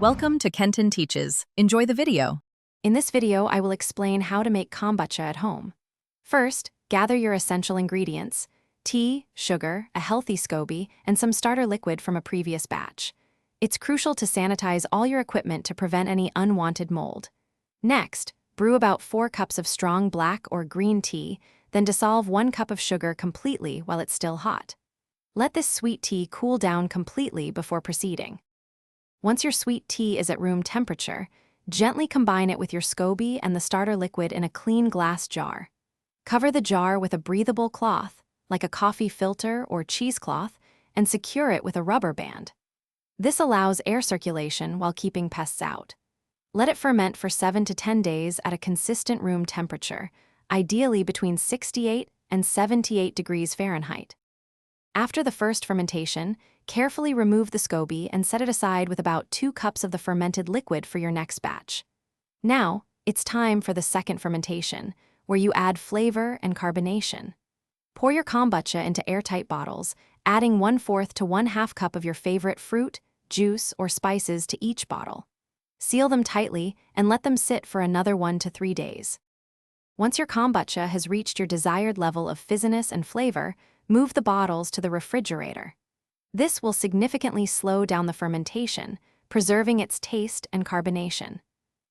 Welcome to Kenton Teaches. Enjoy the video. In this video, I will explain how to make kombucha at home. First, gather your essential ingredients: tea, sugar, a healthy SCOBY, and some starter liquid from a previous batch. It's crucial to sanitize all your equipment to prevent any unwanted mold. Next, brew about 4 cups of strong black or green tea, then dissolve 1 cup of sugar completely while it's still hot. Let this sweet tea cool down completely before proceeding. Once your sweet tea is at room temperature, gently combine it with your SCOBY and the starter liquid in a clean glass jar. Cover the jar with a breathable cloth, like a coffee filter or cheesecloth, and secure it with a rubber band. This allows air circulation while keeping pests out. Let it ferment for 7 to 10 days at a consistent room temperature, ideally between 68 and 78 degrees Fahrenheit. After the first fermentation, carefully remove the SCOBY and set it aside with about 2 cups of the fermented liquid for your next batch. Now, it's time for the second fermentation, where you add flavor and carbonation. Pour your kombucha into airtight bottles, adding 1/4 to 1/2 cup of your favorite fruit, juice, or spices to each bottle. Seal them tightly and let them sit for another 1 to 3 days. Once your kombucha has reached your desired level of fizziness and flavor, move the bottles to the refrigerator. This will significantly slow down the fermentation, preserving its taste and carbonation.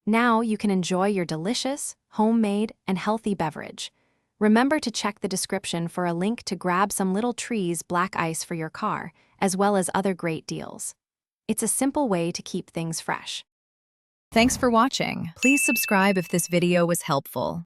Now you can enjoy your delicious, homemade, and healthy beverage. Remember to check the description for a link to grab some Little Trees black ice for your car, as well as other great deals. It's a simple way to keep things fresh. Thanks for watching. Please subscribe if this video was helpful.